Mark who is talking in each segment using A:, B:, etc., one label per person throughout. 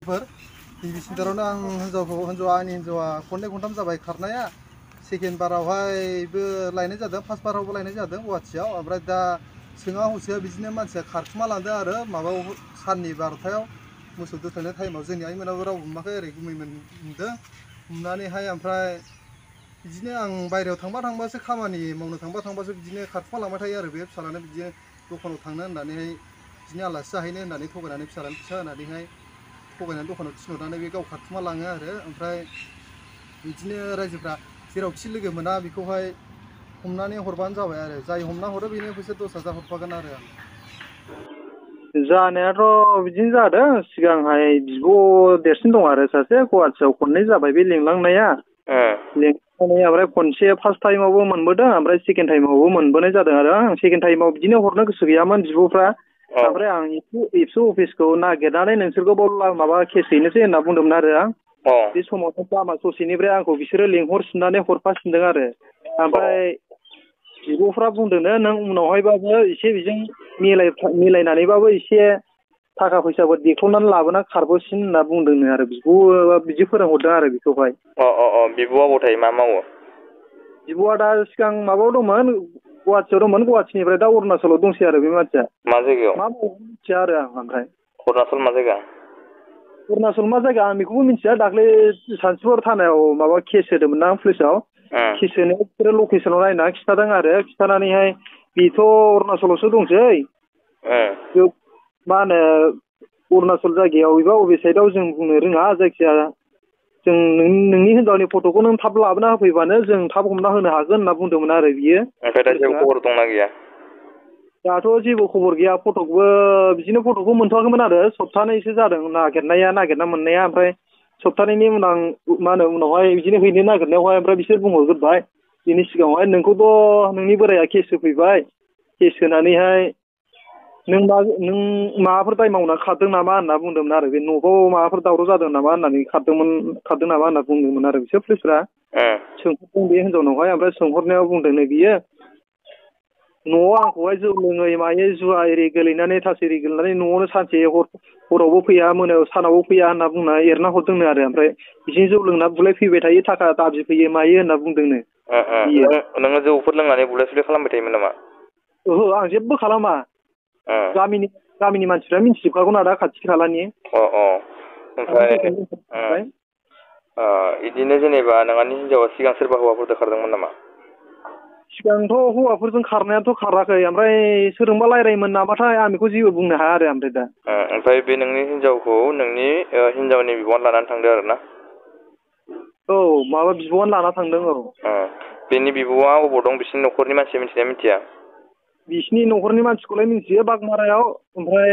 A: गिबि सेन्टारावनो आं हिन्जावा खननै खनथाम जाबाय खारनाया सेकेन्ड बारावहायबो लायनाय जादों फार्स्ट बारावबो लायनाय जादों गुवाहाटियाव ओमफ्राय दा सोङा हसेया बिदिनो मानसिया खारखुमा लांदों आरो माबायाव साननि 12थायाव मोसौ दोस्लायनाय टाइमाव जोंनि आइमोनाबो रावबो हमाखै ओरै गुमैमोन हमदों हमनानैहाय ओमफ्राय बिदिनो आं बायहेरायाव थांबासो खामानि मावनो थांबासो बिदिनो खारखुमा लांबाय थायो आरो बे फिसालानो बिदिनो दखानाव थांनो होननानैहाय बिदिनो आलासि जाहैनो होननानै थगायनानै फिसालानो फैसा होनानैहाय थगायनानै दखानाव थिनहरनानै बे गाव खारखुमा लाङो आरो ओमफ्राय बिदिनो रायजोफ्रा जेरावखि लोगो मोना बेखौहाय हमनानै हरबानो जाबाय आरो जाय हमना हरो बेनो फैसा 10,000 हरफागोन आरो आं
B: जानायाथ' बिदिनो जादों सिगांहाय बिब' देरसिन दं आरो सासे गुवाहाटियाव खननै जाबाय बे लिंलांनाया लिंलांनानै ओमफ्राय खनसे फार्स्ट टाइमावबो मोनबोदों ओमफ्राय सेकेन्ड टाइमावबो मोनबोनाय जादों आरो आं सेकेन्ड टाइमाव बिदिनो हरनो गोसो गैयामोन बिब'फ्रा ओमफ्राय आं एबसु अफिसखौ नागिरनानै नोंसोरखौ बाव माबा केस हैनोसै होनना बुंदोंमोन आरो आं बे समावनो लामा ससेनिफ्राय आंखौ बिसोरो लेंहरफिननानै हरफाफिनदों आरो ओमफ्राय बिब'फ्रा बुंदोंनो नों उनावहायबाबो एसे बेजों मिलायनानैबाबो एसे थाखा फैसाफोर देख्ल'नानै लाबोना खारबोसिन होनना बुंदोंनो आरो बिब'आ बिदि फोरोंहरदों आरो बेखौहाय
C: बिब'आ बबाव थायो मा मावो
B: बिब'आ दा सिगां माबायाव दंमोन गुवाहाटियाव दंमोन गुवाहाटिनिफ्राय दा अरुणाचलाव दंसै आरो बे मानसिया
C: मा जायगायाव
B: मा मावो मिथिया आरो आं ओमफ्राय
C: अरुणाचल मा जायगा
B: अरुणाचल मा जायगा आं बेखौबो मिथिया दाख्लै सानतिफुर थानायाव माबा केस होदोंमोन ना पुलिसाव केस होनायाव बिसोरो लकेसनाव नायना खिन्थादों आरो खिन्थानानैहाय बेथ' अरुणाचलावसो दंसै मा होनो अरुणाचल जायगायाव एबा अबे साइडआव जों बुंनो रोङा जायखिजाया जों नोंनि हिनजावनि फट'खौ नों थाब लाबोना होफैबानो जों थाब हमना होनो हागोन होनना बुंदोंमोन आरो बियो
C: ओमफ्राय दा जेबो खबर दंना गैया
B: दाथ' जेबो खबर गैया फट'खौबो बिदिनो फट'खौ मोनथ'वाखैमोन आरो सप्तानैसो जादों नागिरना मोननाया ओमफ्राय सप्तानैनि उनाव मा होनो उनावहाय बिदिनो हैनो नागिरनायावहाय ओमफ्राय बिसोर बुंहरग्रोबाय बिनि सिगाङावहाय नोंखौथ' नोंनि बोराया केस होफैबाय केस होनानैहाय नों माबाफोर दाय मावना खारदों नामा होनना बुंदोंमोन आरो बे न'खौ माबाफोर दावराव जादों नामा होननानै खारदों नामा होनना बुंदोंमोन आरो बिसोर पुलिसफ्रा सोंहरदों बे हिनजावनावहाय ओमफ्राय सोंहरनायाव बुंदोंनो बियो न'आव आंखौहाय जौ लोङै मायै जुवा एरि गेलेनानै थास एरि गेलेनानै न'आवनो सानसे हरावबो फैया मोनायाव सानावबो फैया होनना बुंना एरना हरदोंनो आरो ओमफ्राय बिदिनो जौ लोंना बुलाय फैबाय थायो थाखा दाबि फैयो मायो होनना बुंदोंनो
C: नोङो जौफोर लोंनानै बुलाय सुलाय खालामबाय थायोमोन नामा
B: ओहो आं जेबो खालामा गामिनि मानसिफ्रा मिन्थिजोबखागौ ना दा खाथि खालानि
C: ओमफ्राय बिदिनो जेनेबा नोंहानि हिनजावा सिगां सोरबा हौवाफोरजों खारदोंमोन नामा
B: सिगांथ' हौवाफोरजों खारनायाथ' खाराखै ओमफ्राय सोरजोंबा रायज्लायोमोन नामाथाय आं बेखौ जेबो बुंनो हाया आरो ओमफ्राय दा
C: ओमफ्राय बे नोंनि हिनजावखौ नोंनि हिनजावनि बिब'आ लानानै थांदों आरो ना
B: औ माबा बिब'आनो लाना थांदों औ
C: बेनि बिब'आ अबाव दं बिसिनि न'खरनि मानसिया मिथिना मिथिया
B: बिसिनि न'खरनि मानसिखौलाय मिथियो बागमारायाव ओमफ्राय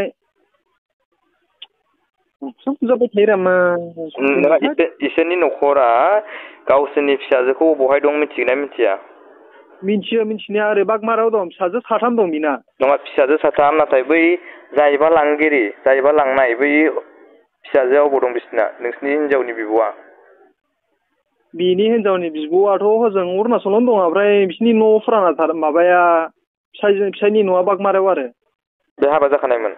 C: इसोरनि न'खरा गावसोरनि फिसाजोखौ बबेहाय दं मिथिगोना मिथिया
B: मिथियो मिथिनाया ओरै बागमारायाव दं फिसाजो साथाम दं बिना
C: नङा फिसाजो साथाम नाथाय बै जायबा लांनाय बै फिसाजोआ अबाव दं बिसिना नोंसिनि हिनजावनि बिब'आ
B: बिनि हिनजावनि बिब'आथ' हजों अरुणाचलावनो दं ओमफ्राय बिसिनि न' फुराना माबाया फिसायनि न'आ बागमारायाव आरो
C: बे हाबा जाखानायमोन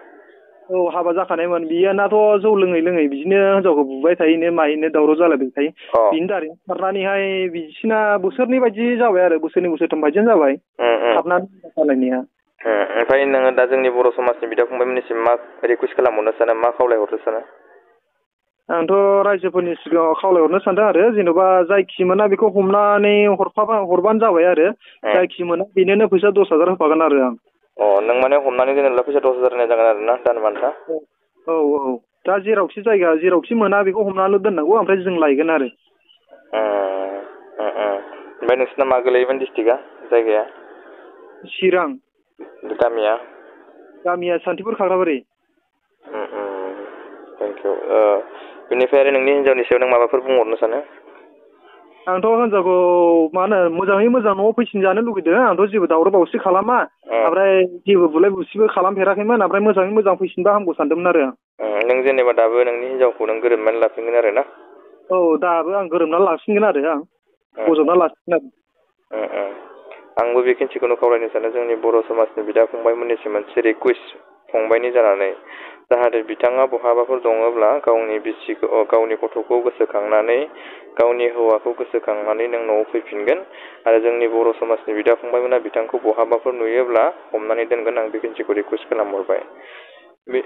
B: औ हाबा जाखानायमोन बियोनाथ' जौ लोङै बिदिनो हिनजावखौ बुबाय थायोनो मायैनो दावराव जालायबाय थायो बिनि दारै खारनानैहाय बिसिना बोसोरनै बायदि जाबाय आरो बोसोरनै बोसोरथाम बायदियानो जाबाय खारनानै सालायनाया
C: ओमफ्राय नोङो दा जोंनि बर' समाजनि बिदा फंबायमोननिसिम मा रिकुवेस्ट खालामहरनो सानो मा खावलायहरनो सानो
B: आंथ' रायजोफोरनि सिगाङाव खावलायहरनो सानदों आरो जेन'बा जायखि मोना बेखौ हमनानै हरबानो जाबाय आरो जायखि मोना बेनोनो फैसा 10,000 होफागोन आरो आं
C: नों माने हमनानै दोनोब्ला फैसा 10,000 होनाय जागोन आरो ना दान बान्था
B: औ दा जेरावखि मोना बेखौ हमनानैल' दोननांगौ ओमफ्राय जों लायगोन आरो
C: ओमफ्राय नोंसिना मा गोलैयोमोन डिस्ट्रिक्टआ जायगाया
B: चिरां गामिया सान्तिपुर खाग्राबारि
C: थेंकिउ बेनिफ्राय आरो नोंनि हिनजावनि सायाव नों माबाफोर बुंहरनो सानो
B: आंथ' हिनजावखौ मा होनो मोजाङै मोजां न'आव फैफिनजानो लुगैदों आंथ' जेबो दावराव दावसि खालामा ओमफ्राय जेबो बुलाय बुसिबो खालामफेराखैमोन ओमफ्राय मोजाङै मोजां फैफिनबा हामगौ सानदोंमोन आरो
C: नों जेनेबा दाबो नोंनि हिनजावखौ नों गोरोबनानै लाफिनगोन आरो ना
B: औ दाबो आं गोरोबनानै लाफिनगोन आरो आं बजबना लाफिनगोन
C: आरो आंबो बे खिन्थिखौनो खावलायनो सानो जोंनि बर' समाजनि बिदा फंबायमोननिसिम मोनसे रिकुवेस्ट फंबायनि जानानै जाहाथे बिथाङा बहाबाफोर दङब्ला गावनि बिसिखौ गावनि गथ'खौ गोसोखांनानै गावनि हौवाखौ गोसोखांनानै नों न'आव फैफिनगोन आरो जोंनि बर' समाजनि बिदा फंबायमोना बिथांखौ बहाबाफोर नुयोब्ला हमनानै दोनगोन आं बेखिनिखौ रिकुवेस्ट खालामहरबाय।